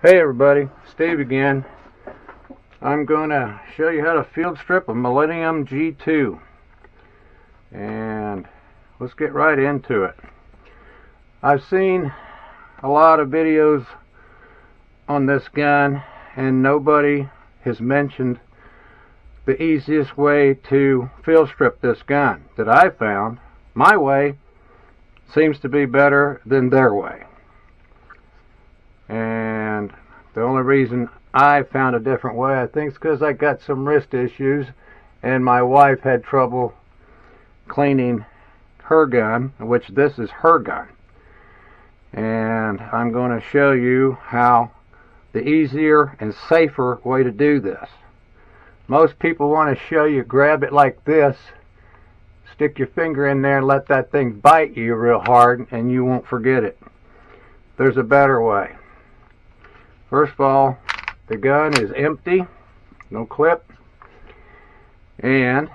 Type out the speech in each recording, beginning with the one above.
Hey everybody, Steve again. I'm going to show you how to field strip a Millennium G2. And let's get right into it. I've seen a lot of videos on this gun and nobody has mentioned the easiest way to field strip this gun that I found. My way seems to be better than their way. And the only reason I found a different way, I think, is because I got some wrist issues and my wife had trouble cleaning her gun, which this is her gun. And I'm going to show you how the easier and safer way to do this. Most people want to show you grab it like this, stick your finger in there and let that thing bite you real hard and you won't forget it. There's a better way. First of all, the gun is empty, no clip, and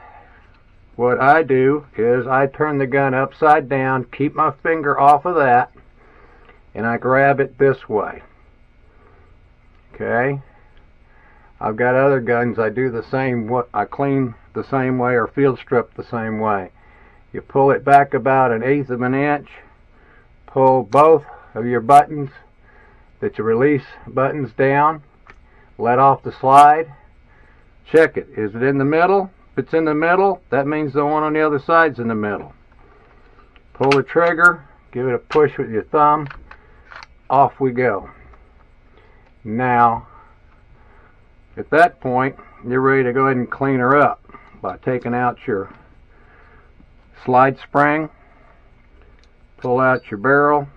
what I do is I turn the gun upside down, keep my finger off of that, and I grab it this way. Okay? I've got other guns I do the same, I clean the same way or field strip the same way. You pull it back about 1/8 of an inch, pull both of your buttons that you release buttons down, let off the slide, check it. Is it in the middle? If it's in the middle, that means the one on the other side's in the middle. Pull the trigger, give it a push with your thumb, off we go. Now, at that point, you're ready to go ahead and clean her up by taking out your slide spring, pull out your barrel,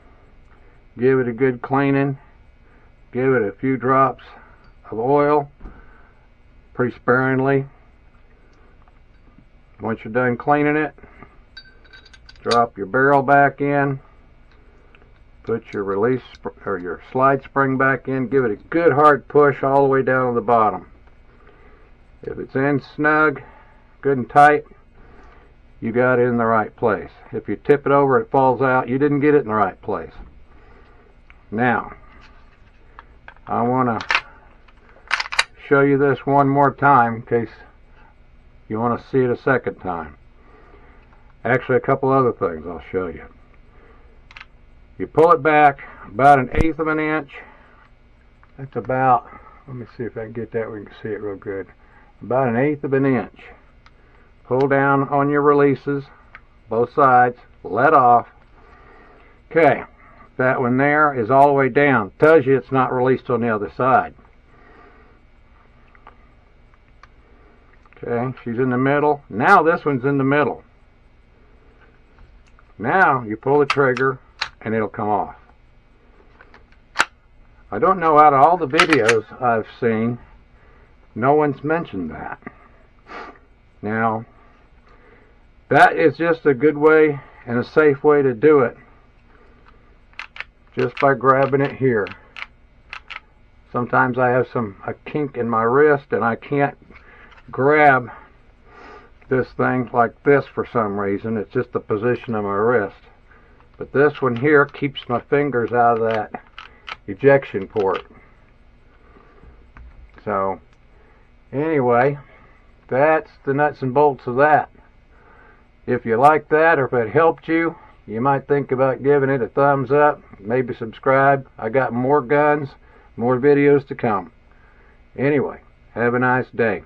give it a good cleaning, give it a few drops of oil, pretty sparingly. Once you're done cleaning it, drop your barrel back in, put your release or your slide spring back in, give it a good hard push all the way down to the bottom. If it's in snug, good and tight, you got it in the right place. If you tip it over, it falls out, you didn't get it in the right place. Now, I want to show you this one more time in case you want to see it a second time. Actually, a couple other things I'll show you. You pull it back about 1/8 of an inch. That's about, let me see if I can get that where you can see it real good. About 1/8 of an inch. Pull down on your releases, both sides, let off. Okay. That one there is all the way down. Tells you it's not released on the other side. Okay, she's in the middle. Now this one's in the middle. Now you pull the trigger and it'll come off. I don't know, out of all the videos I've seen, no one's mentioned that. Now, that is just a good way and a safe way to do it. Just by grabbing it here. Sometimes I have a kink in my wrist and I can't grab this thing like this for some reason. It's just the position of my wrist. But this one here keeps my fingers out of that ejection port. So anyway, that's the nuts and bolts of that. If you like that or if it helped you, you might think about giving it a thumbs up, maybe subscribe. I got more guns, more videos to come. Anyway, have a nice day.